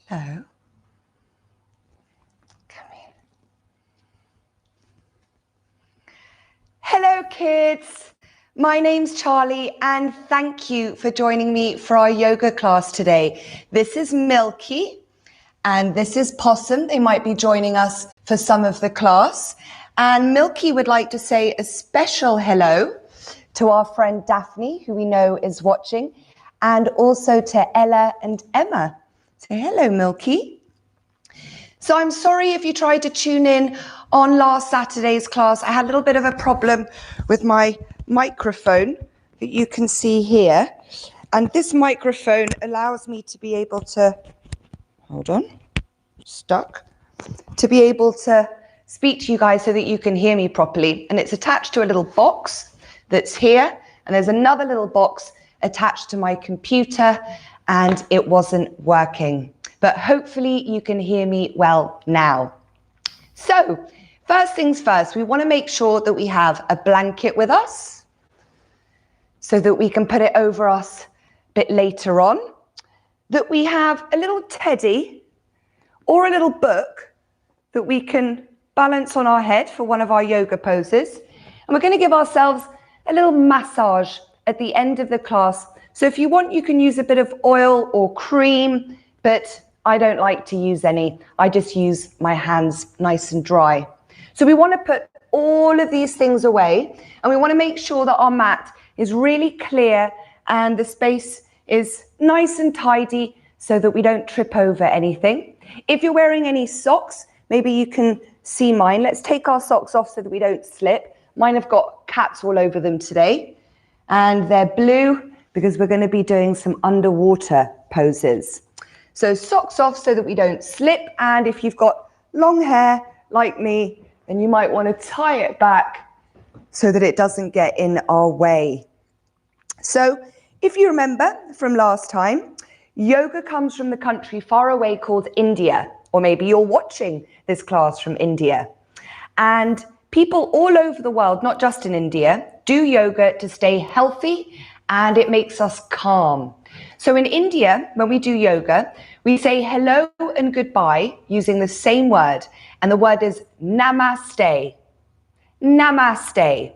Hello. Come in. Hello, kids. My name's Charlie, and thank you for joining me for our yoga class today. This is Milky, and this is Possum. They might be joining us for some of the class. And Milky would like to say a special hello to our friend Daphne, who we know is watching, and also to Ella and Emma. Say hello, Milky. So I'm sorry if you tried to tune in on last Saturday's class. I had a little bit of a problem with my microphone that you can see here. And this microphone allows me to be able to, hold on, stuck, to be able to speak to you guys so that you can hear me properly. And it's attached to a little box that's here. And there's another little box attached to my computer, and it wasn't working. But hopefully you can hear me well now. So first things first, we want to make sure that we have a blanket with us so that we can put it over us a bit later on, that we have a little teddy or a little book that we can balance on our head for one of our yoga poses. And we're going to give ourselves a little massage at the end of the class. So if you want, you can use a bit of oil or cream, but I don't like to use any. I just use my hands nice and dry. So we want to put all of these things away, and we want to make sure that our mat is really clear and the space is nice and tidy so that we don't trip over anything. If you're wearing any socks, maybe you can see mine. Let's take our socks off so that we don't slip. Mine have got cats all over them today, and they're blue because we're going to be doing some underwater poses. So socks off so that we don't slip. And if you've got long hair like me, then you might want to tie it back so that it doesn't get in our way. So if you remember from last time, yoga comes from the country far away called India, or maybe you're watching this class from India. And people all over the world, not just in India, do yoga to stay healthy, and it makes us calm. So in India, when we do yoga, we say hello and goodbye using the same word. And the word is namaste. Namaste.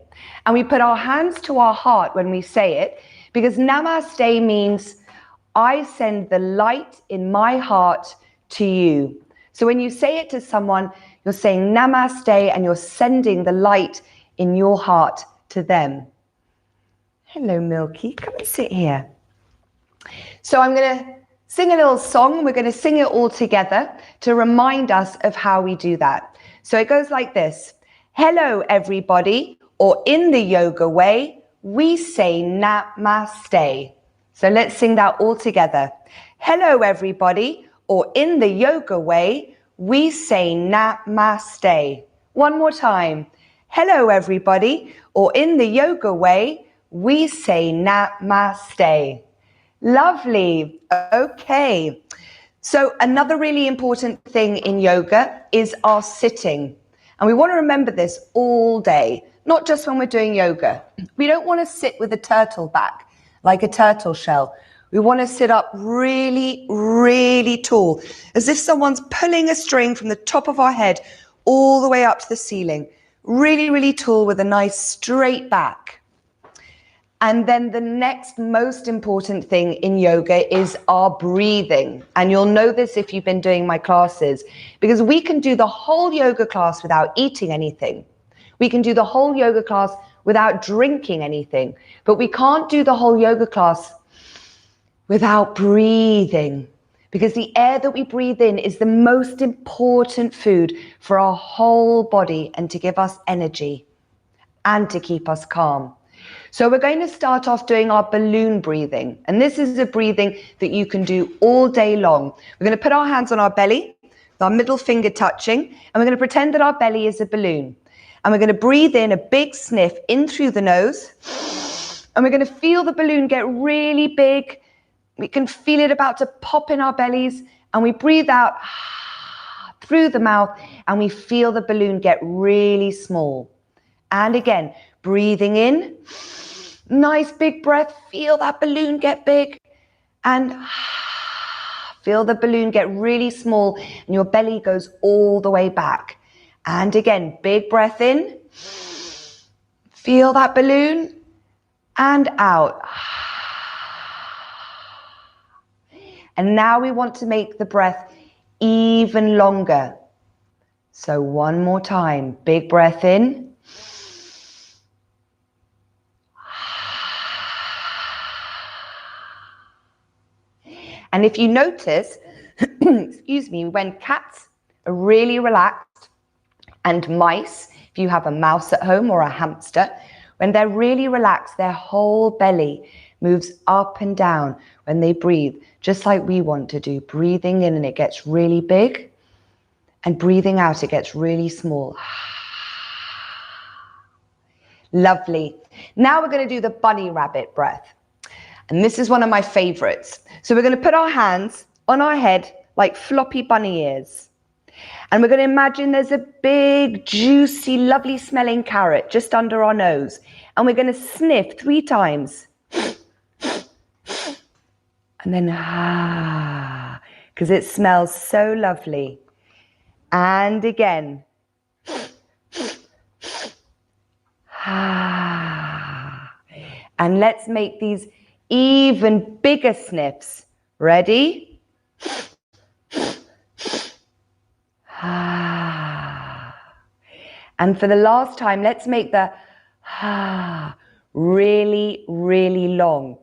And we put our hands to our heart when we say it, because namaste means I send the light in my heart to you. So when you say it to someone, you're saying namaste and you're sending the light in your heart to them. Hello, Milky. Come and sit here. So I'm going to sing a little song. We're going to sing it all together to remind us of how we do that. So it goes like this. Hello, everybody, or in the yoga way, we say namaste. So let's sing that all together. Hello, everybody, or in the yoga way, we say namaste. One more time. Hello, everybody, or in the yoga way, we say namaste. Lovely. Okay. So another really important thing in yoga is our sitting. And we want to remember this all day, not just when we're doing yoga. We don't want to sit with a turtle back, like a turtle shell. We want to sit up really, really tall, as if someone's pulling a string from the top of our head all the way up to the ceiling. Really, really tall with a nice straight back. And then the next most important thing in yoga is our breathing. And you'll know this if you've been doing my classes, because we can do the whole yoga class without eating anything. We can do the whole yoga class without drinking anything, but we can't do the whole yoga class without breathing, because the air that we breathe in is the most important food for our whole body and to give us energy and to keep us calm. So we're going to start off doing our balloon breathing. And this is a breathing that you can do all day long. We're going to put our hands on our belly, with our middle finger touching, and we're going to pretend that our belly is a balloon. And we're going to breathe in a big sniff in through the nose. And we're going to feel the balloon get really big. We can feel it about to pop in our bellies. And we breathe out through the mouth, and we feel the balloon get really small. And again, breathing in, nice big breath, feel that balloon get big, and Feel the balloon get really small and your belly goes all the way back. And again, big breath in. Feel that balloon and out. And now we want to make the breath even longer. So one more time, big breath in. And if you notice, excuse me, when cats are really relaxed and mice, if you have a mouse at home or a hamster, when they're really relaxed, their whole belly moves up and down when they breathe, just like we want to do. Breathing in and it gets really big, and breathing out, it gets really small. Lovely. Now we're going to do the bunny rabbit breath. And this is one of my favorites. So we're going to put our hands on our head like floppy bunny ears. And we're going to imagine there's a big, juicy, lovely smelling carrot just under our nose. And we're going to sniff 3 times. And then, because it smells so lovely. And again. And let's make these even bigger sniffs. Ready? And for the last time, let's make the really, really long.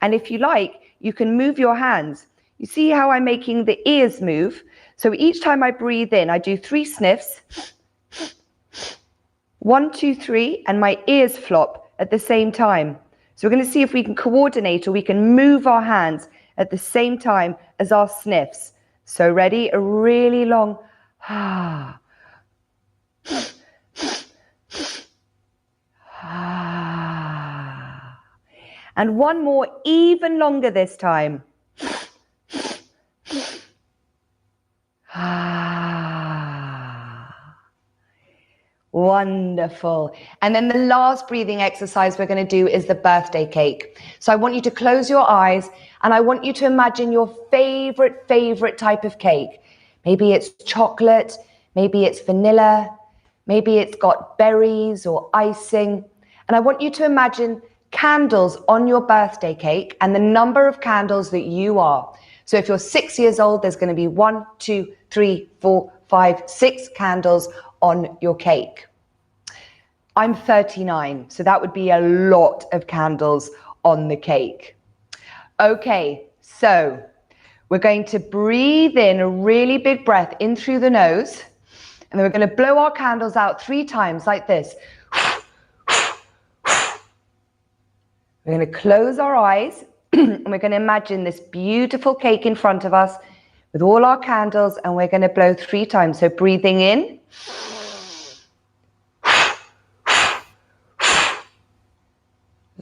And if you like, you can move your hands. You see how I'm making the ears move? So each time I breathe in, I do 3 sniffs. 1, 2, 3, and my ears flop at the same time. So we're going to see if we can coordinate or we can move our hands at the same time as our sniffs. So ready? A really long and one more, even longer this time. Wonderful. And then the last breathing exercise we're going to do is the birthday cake. So I want you to close your eyes and I want you to imagine your favorite type of cake. Maybe it's chocolate, maybe it's vanilla, maybe it's got berries or icing. And I want you to imagine candles on your birthday cake and the number of candles that you are. So if you're 6 years old, there's going to be 1, 2, 3, 4, 5, 6 candles on your cake. I'm 39, so that would be a lot of candles on the cake. Okay, so we're going to breathe in a really big breath in through the nose, and then we're going to blow our candles out 3 times like this. We're going to close our eyes and we're going to imagine this beautiful cake in front of us with all our candles, and we're going to blow 3 times. So breathing in.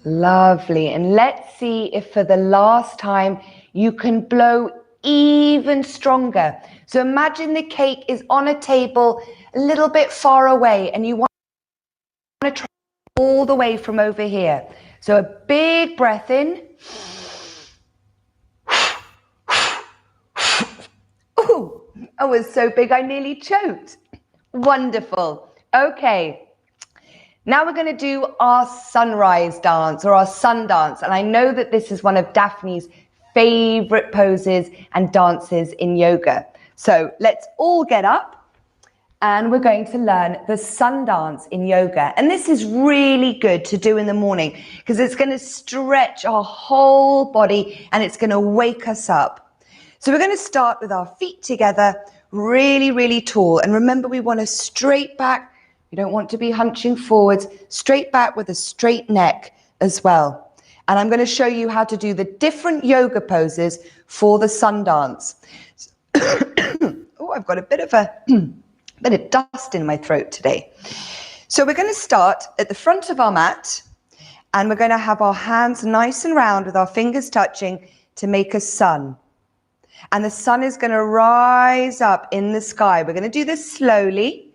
Lovely. And let's see if for the last time you can blow even stronger. So imagine the cake is on a table a little bit far away and you want to try all the way from over here. So a big breath in. Ooh, that was so big I nearly choked. Wonderful. Okay. Now we're going to do our sunrise dance or our sun dance. And I know that this is one of Daphne's favorite poses and dances in yoga. So let's all get up and we're going to learn the sun dance in yoga. And this is really good to do in the morning because it's going to stretch our whole body and it's going to wake us up. So we're going to start with our feet together, really, really tall. And remember, we want a straight back. You don't want to be hunching forwards, straight back with a straight neck as well. And I'm going to show you how to do the different yoga poses for the sun dance. Oh, I've got a bit of dust in my throat today. So we're going to start at the front of our mat and we're going to have our hands nice and round with our fingers touching to make a sun. And the sun is going to rise up in the sky. We're going to do this slowly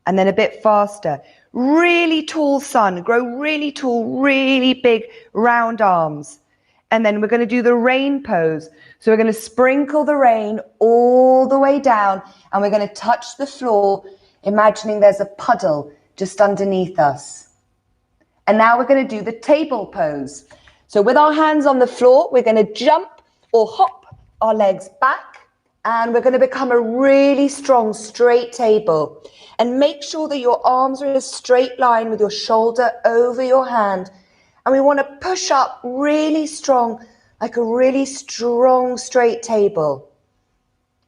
and then a bit faster. Really tall sun, grow really tall, really big round arms. And then we're going to do the rain pose. So we're going to sprinkle the rain all the way down, and we're going to touch the floor, imagining there's a puddle just underneath us. And now we're going to do the table pose. So with our hands on the floor, we're going to jump or hop our legs back, and we're going to become a really strong straight table. And make sure that your arms are in a straight line with your shoulder over your hand. And we want to push up really strong, like a really strong straight table.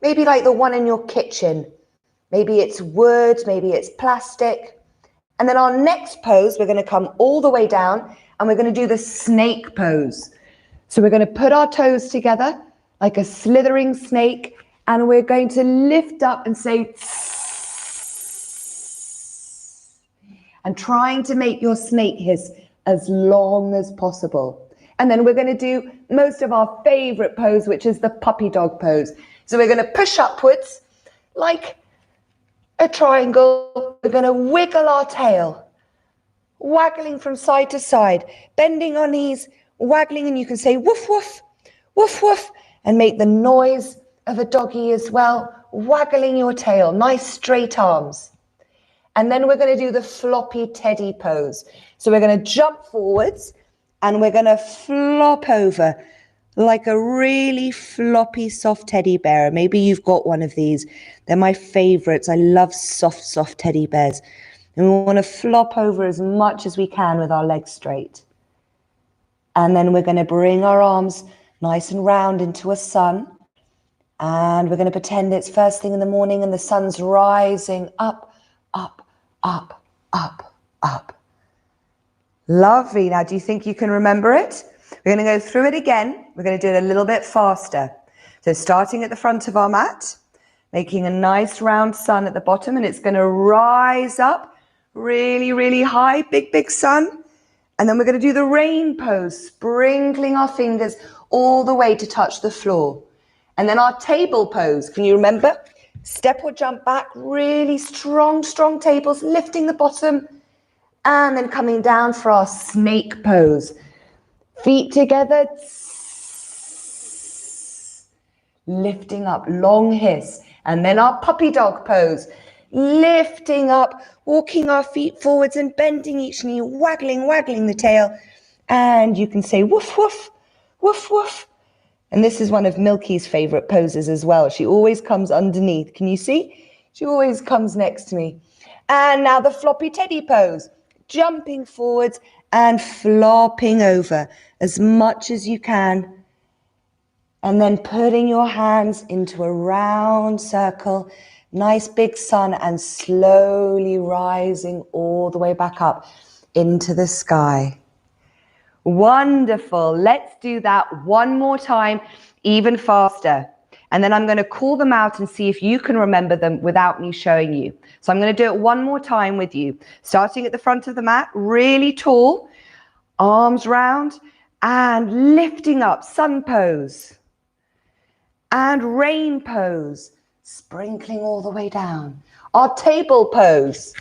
Maybe like the one in your kitchen. Maybe it's wood, maybe it's plastic. And then our next pose, we're going to come all the way down, and we're going to do the snake pose. So we're going to put our toes together like a slithering snake, and we're going to lift up and say, and trying to make your snake hiss as long as possible. And then we're going to do most of our favorite pose, which is the puppy dog pose. So we're going to push upwards like a triangle. We're going to wiggle our tail, waggling from side to side, bending our knees, waggling, and you can say woof, woof, woof, woof, and make the noise of a doggy as well, waggling your tail, nice straight arms. And then we're going to do the floppy teddy pose. So we're going to jump forwards and we're going to flop over like a really floppy, soft teddy bear. Maybe you've got one of these. They're my favorites. I love soft, soft teddy bears. And we want to flop over as much as we can with our legs straight. And then we're going to bring our arms nice and round into a sun. And we're going to pretend it's first thing in the morning and the sun's rising up, up, up, up, up. Lovely. Now, do you think you can remember it? We're going to go through it again. We're going to do it a little bit faster. So starting at the front of our mat, making a nice round sun at the bottom, and it's going to rise up really, really high, big, big sun. And then we're going to do the rain pose, sprinkling our fingers all the way to touch the floor. And then our table pose. Can you remember? Step or jump back, really strong, strong tables, lifting the bottom, and then coming down for our snake pose. Feet together, lifting up, long hiss. And then our puppy dog pose, lifting up, walking our feet forwards and bending each knee, waggling, waggling the tail. And you can say woof, woof, woof, woof. And this is one of Milky's favorite poses as well. She always comes underneath. Can you see? She always comes next to me. And now the floppy teddy pose, jumping forwards and flopping over as much as you can. And then putting your hands into a round circle, nice big sun, and slowly rising all the way back up into the sky. Wonderful. Let's do that one more time, even faster. And then I'm going to call them out and see if you can remember them without me showing you. So I'm going to do it one more time with you. Starting at the front of the mat, really tall, arms round, and lifting up, sun pose. And rain pose, sprinkling all the way down. Our table pose.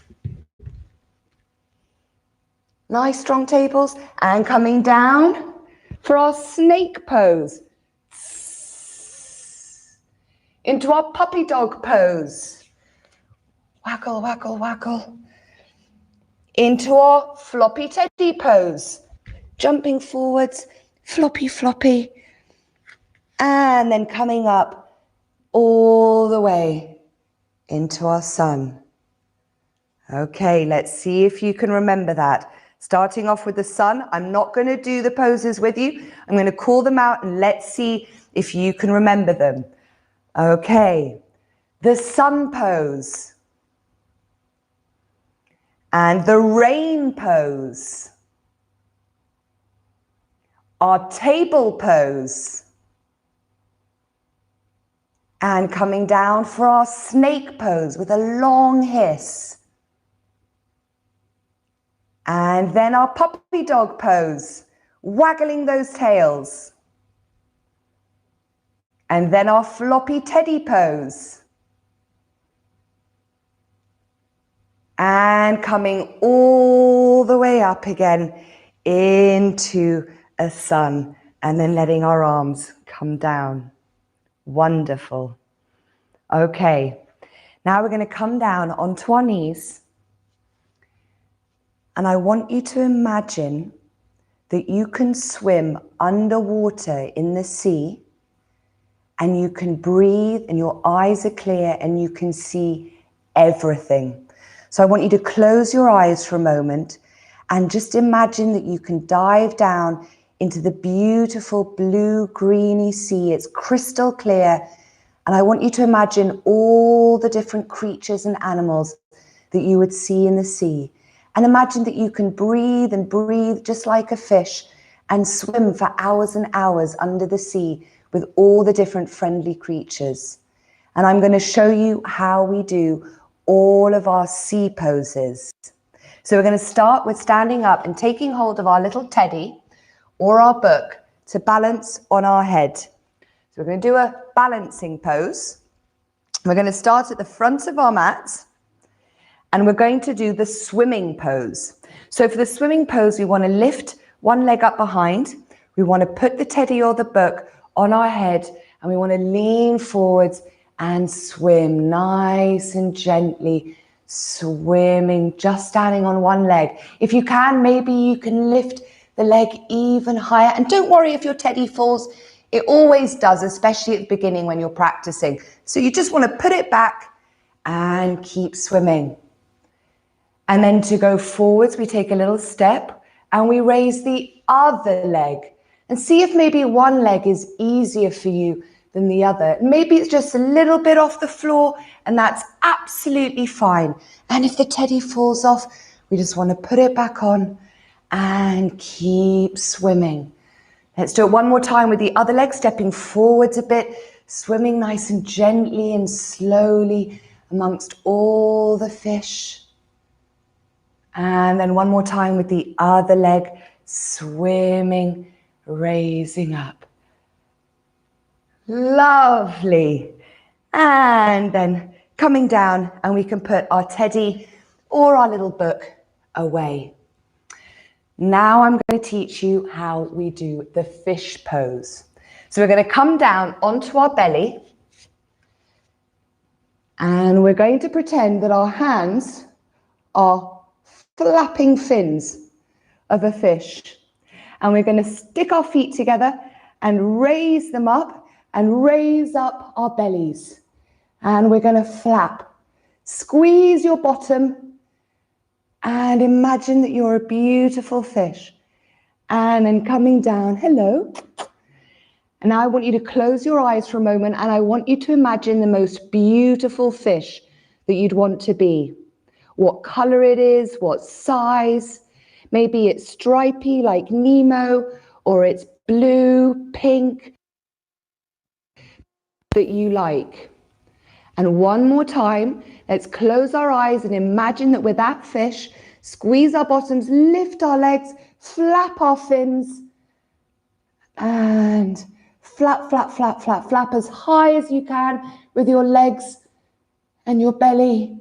Nice strong tables, and coming down for our snake pose. Into our puppy dog pose. Waggle, waggle, waggle. Into our floppy teddy pose. Jumping forwards, floppy, floppy. And then coming up all the way into our sun. Okay, let's see if you can remember that. Starting off with the sun, I'm not going to do the poses with you. I'm going to call them out and let's see if you can remember them. Okay, the sun pose. And the rain pose. Our table pose. And coming down for our snake pose with a long hiss. And then our puppy dog pose, waggling those tails. And then our floppy teddy pose. And coming all the way up again into a sun. And then letting our arms come down. Wonderful. Okay, now we're going to come down onto our knees. And I want you to imagine that you can swim underwater in the sea, and you can breathe and your eyes are clear and you can see everything. So I want you to close your eyes for a moment and just imagine that you can dive down into the beautiful blue greeny sea. It's crystal clear. And I want you to imagine all the different creatures and animals that you would see in the sea. And imagine that you can breathe and breathe just like a fish and swim for hours and hours under the sea with all the different friendly creatures. And I'm going to show you how we do all of our sea poses. So we're going to start with standing up and taking hold of our little teddy or our book to balance on our head. So we're going to do a balancing pose. We're going to start at the front of our mat and we're going to do the swimming pose. So for the swimming pose, we want to lift one leg up behind. We want to put the teddy or the book on our head and we want to lean forwards and swim nice and gently, swimming, just standing on one leg. If you can, maybe you can lift the leg even higher. And don't worry if your teddy falls. It always does, especially at the beginning when you're practicing. So you just want to put it back and keep swimming. And then to go forwards, we take a little step and we raise the other leg. And see if maybe one leg is easier for you than the other. Maybe it's just a little bit off the floor, and that's absolutely fine. And if the teddy falls off, we just want to put it back on and keep swimming. Let's do it one more time with the other leg, stepping forwards a bit, swimming nice and gently and slowly amongst all the fish. And then one more time with the other leg, swimming, raising up. Lovely. And then coming down, and we can put our teddy or our little book away. Now I'm going to teach you how we do the fish pose. So we're going to come down onto our belly and we're going to pretend that our hands are flapping fins of a fish. And we're going to stick our feet together and raise them up and raise up our bellies. And we're going to flap. Squeeze your bottom and imagine that you're a beautiful fish. And then coming down, hello. And now I want you to close your eyes for a moment and I want you to imagine the most beautiful fish that you'd want to be. What color it is, what size. Maybe it's stripy like Nemo, or it's blue, pink, that you like. And one more time, let's close our eyes and imagine that we're that fish. Squeeze our bottoms, lift our legs, flap our fins, and flap, flap, flap, flap, flap as high as you can with your legs and your belly.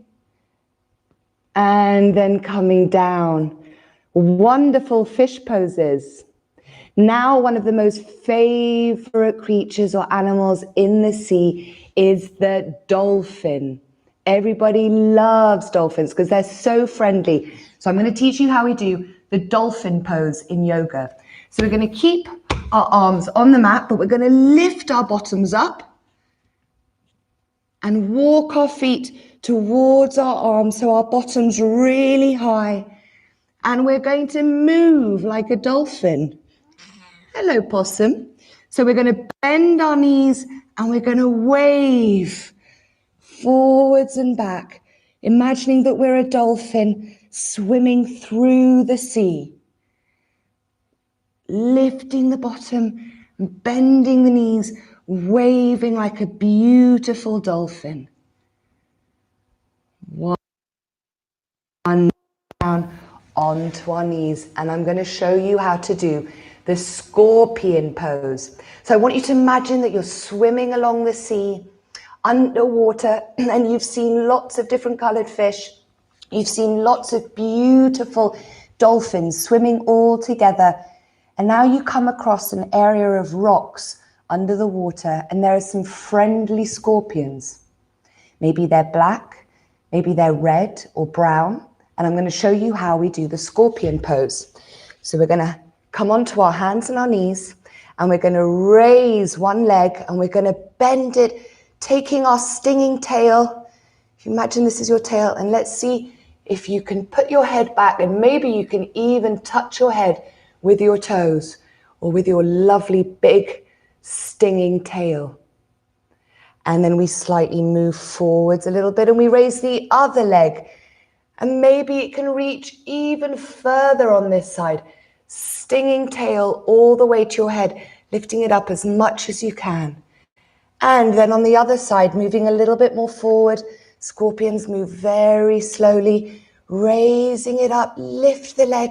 And then coming down. Wonderful fish poses. Now, one of the most favorite creatures or animals in the sea is the dolphin. Everybody loves dolphins because they're so friendly. So I'm going to teach you how we do the dolphin pose in yoga. So we're going to keep our arms on the mat, but we're going to lift our bottoms up and walk our feet towards our arms so our bottom's really high. And we're going to move like a dolphin. Hello, possum. So we're going to bend our knees and we're going to wave forwards and back, imagining that we're a dolphin swimming through the sea. Lifting the bottom, bending the knees, waving like a beautiful dolphin. One down onto our knees, and I'm going to show you how to do the scorpion pose. So I want you to imagine that you're swimming along the sea, underwater, and you've seen lots of different colored fish. You've seen lots of beautiful dolphins swimming all together. And now you come across an area of rocks under the water, and there are some friendly scorpions. Maybe they're black, maybe they're red or brown. And I'm going to show you how we do the scorpion pose. So we're going to come onto our hands and our knees, and we're going to raise one leg, and we're going to bend it, taking our stinging tail. If you imagine this is your tail, and let's see if you can put your head back, and maybe you can even touch your head with your toes or with your lovely big stinging tail. And then we slightly move forwards a little bit, and we raise the other leg. And maybe it can reach even further on this side. Stinging tail all the way to your head, lifting it up as much as you can. And then on the other side, moving a little bit more forward. Scorpions move very slowly, raising it up, lift the leg,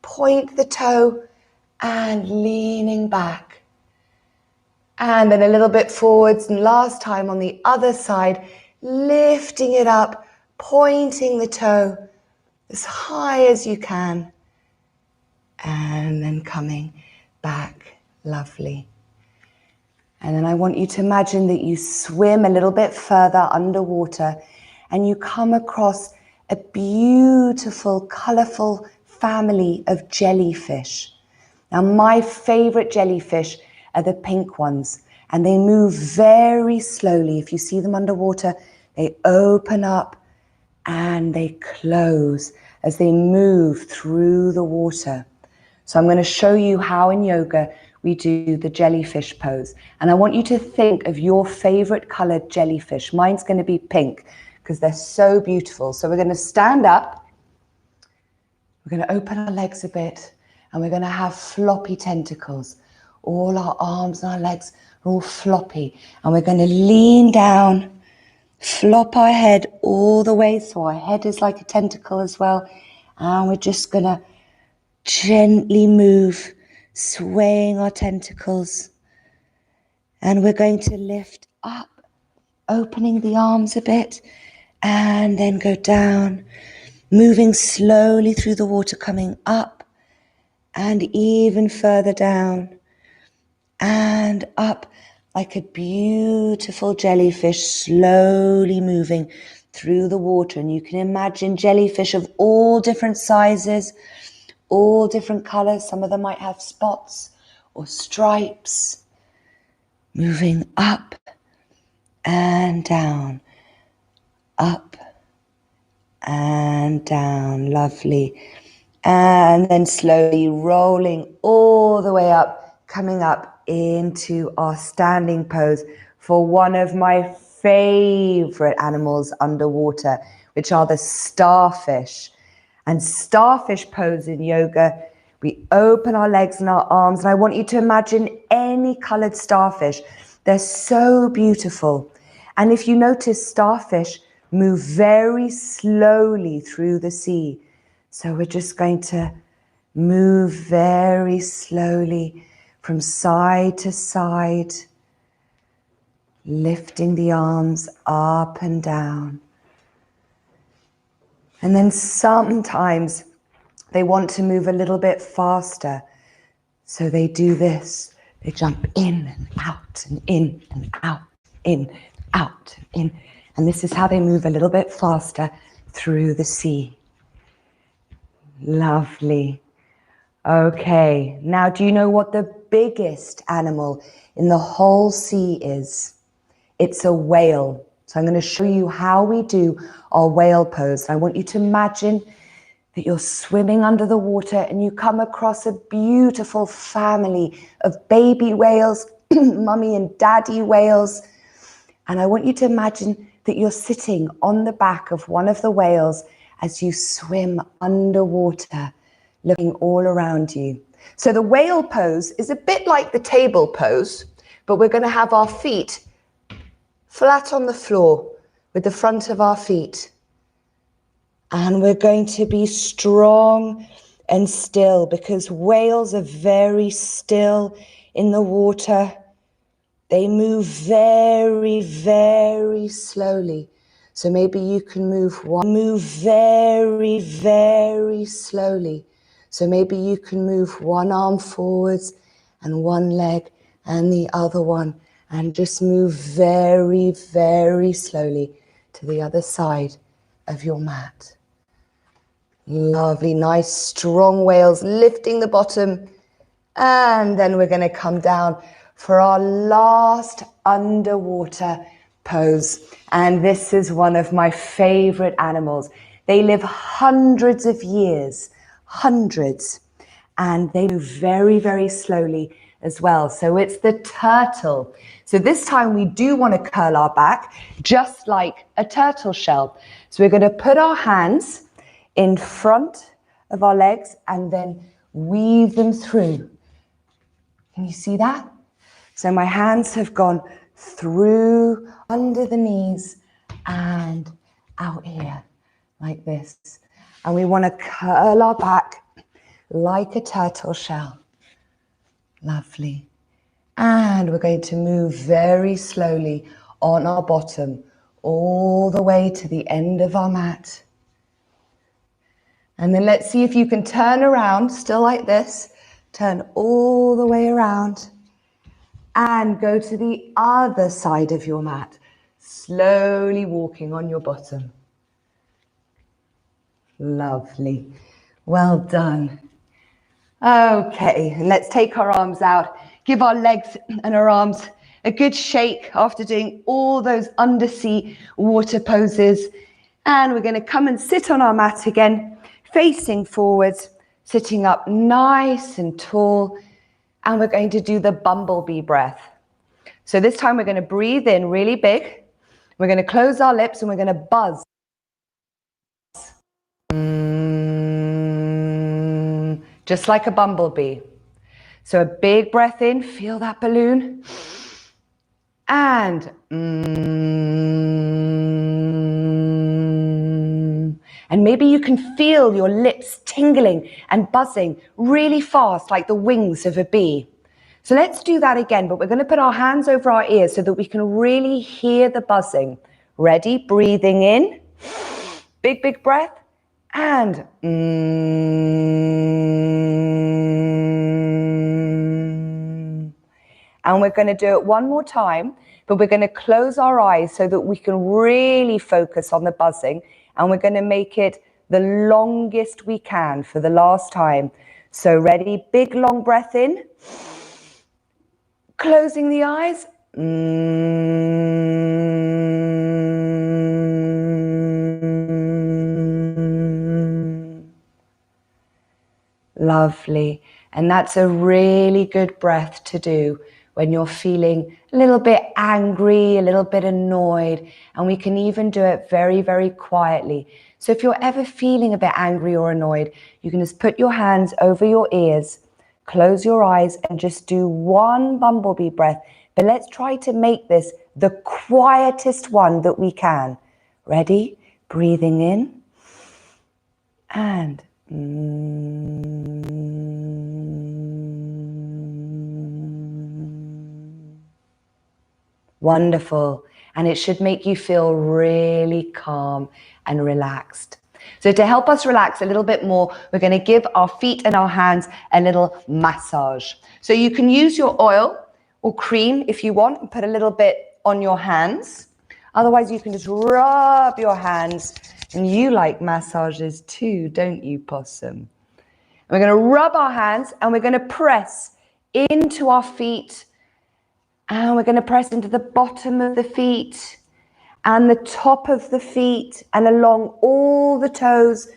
point the toe, and leaning back. And then a little bit forwards, and last time on the other side, lifting it up, pointing the toe as high as you can, and then coming back. Lovely. And then I want you to imagine that you swim a little bit further underwater, and you come across a beautiful, colorful family of jellyfish. Now, my favorite jellyfish are the pink ones, and they move very slowly. If you see them underwater, they open up and they close as they move through the water. So I'm going to show you how in yoga we do the jellyfish pose. And I want you to think of your favorite colored jellyfish. Mine's going to be pink because they're so beautiful. So we're going to stand up. We're going to open our legs a bit, and we're going to have floppy tentacles. All our arms and our legs are all floppy. And we're going to lean down, flop our head all the way so our head is like a tentacle as well. And we're just going to gently move, swaying our tentacles. And we're going to lift up, opening the arms a bit, and then go down, moving slowly through the water, coming up and even further down and up like a beautiful jellyfish, slowly moving through the water. And you can imagine jellyfish of all different sizes, all different colors. Some of them might have spots or stripes, moving up and down, up and down. Lovely. And then slowly rolling all the way up, coming up into our standing pose for one of my favorite animals underwater, which are the starfish. And starfish pose in yoga, we open our legs and our arms, and I want you to imagine any colored starfish. They're so beautiful. And if you notice, starfish move very slowly through the sea. So we're just going to move very slowly from side to side, lifting the arms up and down. And then sometimes they want to move a little bit faster. So they do this. They jump in and out and in and out, in, out, in. And this is how they move a little bit faster through the sea. Lovely. Okay, now do you know what the biggest animal in the whole sea is? It's a whale. So I'm going to show you how we do our whale pose. I want you to imagine that you're swimming under the water and you come across a beautiful family of baby whales, mummy and daddy whales. And I want you to imagine that you're sitting on the back of one of the whales as you swim underwater, looking all around you. So the whale pose is a bit like the table pose, but we're going to have our feet flat on the floor with the front of our feet. And we're going to be strong and still because whales are very still in the water. They move very, very slowly. So maybe you can move very, very slowly. So maybe you can move one arm forwards and one leg and the other one, and just move very, very slowly to the other side of your mat. Lovely, nice, strong whales, lifting the bottom. And then we're going to come down for our last underwater pose. And this is one of my favorite animals. They live hundreds of years, hundreds. And they move very, very slowly as well. So it's the turtle. So this time we do want to curl our back, just like a turtle shell. So we're going to put our hands in front of our legs and then weave them through. Can you see that? So my hands have gone through under the knees and out here like this. And we want to curl our back like a turtle shell. Lovely. And we're going to move very slowly on our bottom all the way to the end of our mat. And then let's see if you can turn around, still like this. Turn all the way around and go to the other side of your mat, slowly walking on your bottom. Lovely. Well done. Okay, and let's take our arms out. Give our legs and our arms a good shake after doing all those undersea water poses. And we're going to come and sit on our mat again, facing forwards, sitting up nice and tall. And we're going to do the bumblebee breath. So this time we're going to breathe in really big. We're going to close our lips and we're going to buzz. Just like a bumblebee. So a big breath in, feel that balloon. And and maybe you can feel your lips tingling and buzzing really fast, like the wings of a bee. So let's do that again, but we're going to put our hands over our ears so that we can really hear the buzzing. Ready? Breathing in. Big, big breath. And and we're going to do it one more time, but we're going to close our eyes so that we can really focus on the buzzing. And we're going to make it the longest we can for the last time. So ready? Big, long breath in. Closing the eyes. Lovely. And that's a really good breath to do when you're feeling a little bit angry, a little bit annoyed, and we can even do it very, very quietly. So if you're ever feeling a bit angry or annoyed, you can just put your hands over your ears, close your eyes, and just do one bumblebee breath. But let's try to make this the quietest one that we can. Ready? Breathing in and wonderful. And it should make you feel really calm and relaxed. So to help us relax a little bit more, we're going to give our feet and our hands a little massage. So you can use your oil or cream if you want and put a little bit on your hands. Otherwise, you can just rub your hands. And you like massages too, don't you, Possum? We're going to rub our hands and we're going to press into our feet. And we're going to press into the bottom of the feet and the top of the feet and along all the toes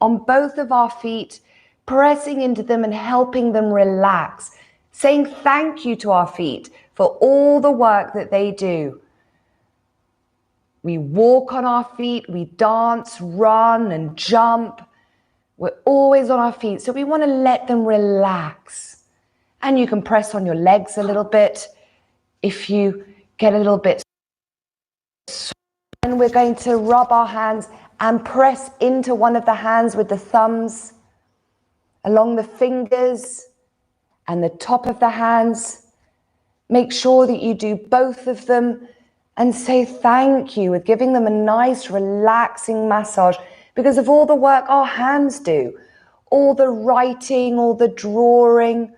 on both of our feet, pressing into them and helping them relax, saying thank you to our feet for all the work that they do. We walk on our feet, we dance, run and jump. We're always on our feet, so we want to let them relax. And you can press on your legs a little bit if you get a little bit. And we're going to rub our hands and press into one of the hands with the thumbs, along the fingers and the top of the hands. Make sure that you do both of them and say thank you with giving them a nice relaxing massage because of all the work our hands do, all the writing, all the drawing,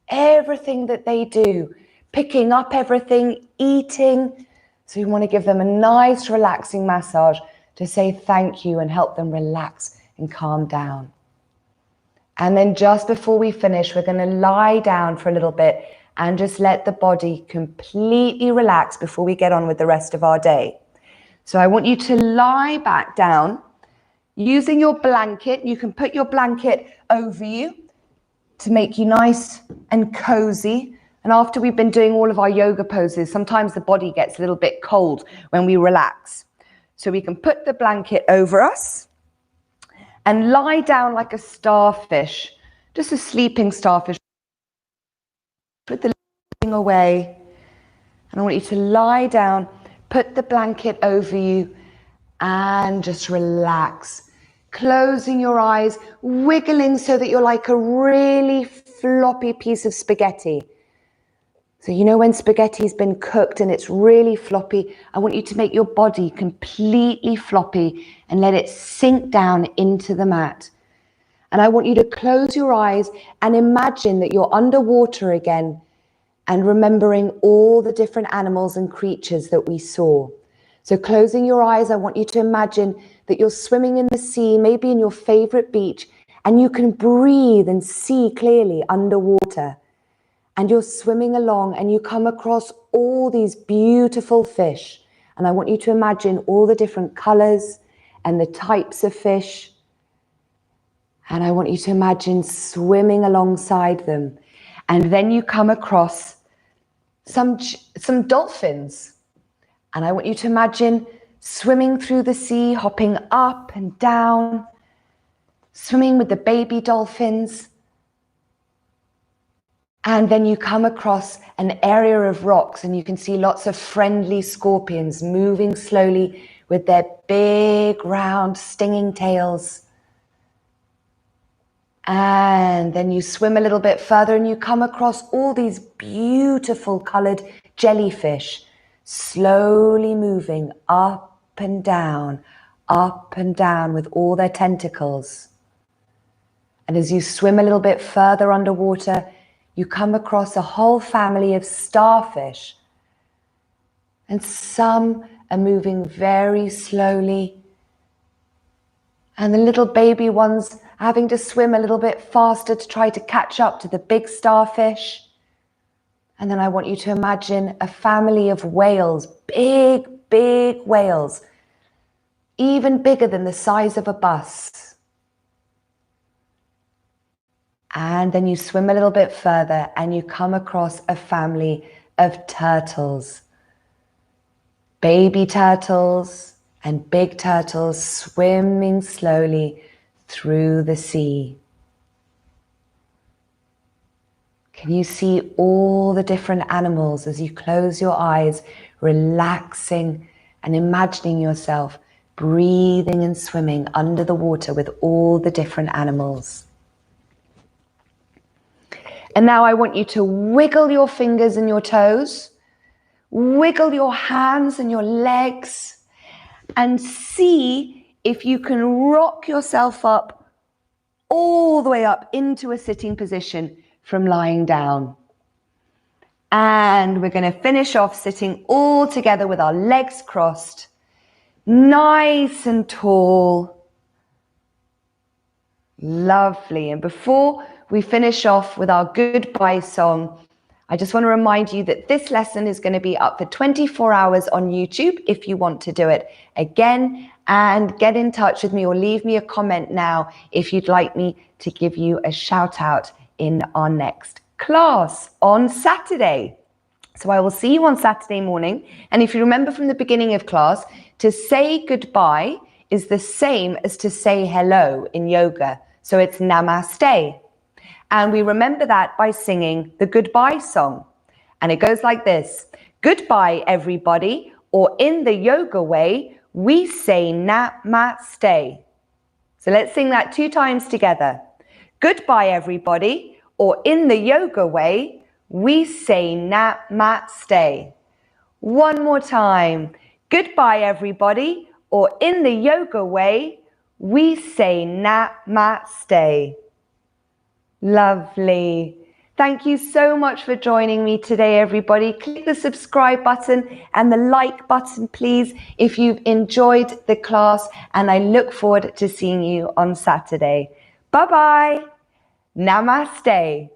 everything that they do, picking up everything, eating. So you want to give them a nice relaxing massage to say thank you and help them relax and calm down. And then just before we finish, we're going to lie down for a little bit and just let the body completely relax before we get on with the rest of our day. So I want you to lie back down using your blanket. You can put your blanket over you to make you nice and cozy. And after we've been doing all of our yoga poses, sometimes the body gets a little bit cold when we relax. So we can put the blanket over us and lie down like a starfish, just a sleeping starfish. Put the thing away. And I want you to lie down, put the blanket over you and just relax. Closing your eyes, wiggling so that you're like a really floppy piece of spaghetti. So you know when spaghetti's been cooked and it's really floppy, I want you to make your body completely floppy and let it sink down into the mat. And I want you to close your eyes and imagine that you're underwater again and remembering all the different animals and creatures that we saw. So closing your eyes, I want you to imagine that you're swimming in the sea, maybe in your favorite beach, and you can breathe and see clearly underwater. And you're swimming along and you come across all these beautiful fish. And I want you to imagine all the different colors and the types of fish. And I want you to imagine swimming alongside them. And then you come across some dolphins. And I want you to imagine swimming through the sea, hopping up and down, swimming with the baby dolphins. And then you come across an area of rocks and you can see lots of friendly scorpions moving slowly with their big, round, stinging tails. And then you swim a little bit further and you come across all these beautiful colored jellyfish slowly moving up and down with all their tentacles. And as you swim a little bit further underwater, you come across a whole family of starfish. And some are moving very slowly. And the little baby ones are having to swim a little bit faster to try to catch up to the big starfish. And then I want you to imagine a family of whales, big, big whales, even bigger than the size of a bus. And then you swim a little bit further and you come across a family of turtles. Baby turtles and big turtles swimming slowly through the sea. Can you see all the different animals as you close your eyes, relaxing and imagining yourself breathing and swimming under the water with all the different animals? And now I want you to wiggle your fingers and your toes, wiggle your hands and your legs, and see if you can rock yourself up all the way up into a sitting position from lying down. And we're going to finish off sitting all together with our legs crossed, nice and tall. Lovely. And before we finish off with our goodbye song, I just want to remind you that this lesson is going to be up for 24 hours on YouTube if you want to do it again, and get in touch with me or leave me a comment now if you'd like me to give you a shout out in our next class on Saturday. So I will see you on Saturday morning. And if you remember from the beginning of class, to say goodbye is the same as to say hello in yoga. So it's namaste. And we remember that by singing the goodbye song. And it goes like this. Goodbye, everybody, or in the yoga way, we say namaste. So let's sing that 2 times together. Goodbye, everybody, or in the yoga way, we say namaste. One more time. Goodbye, everybody, or in the yoga way, we say namaste. Lovely. Thank you so much for joining me today, everybody. Click the subscribe button and the like button, please, if you've enjoyed the class, and I look forward to seeing you on Saturday. Bye-bye. Namaste.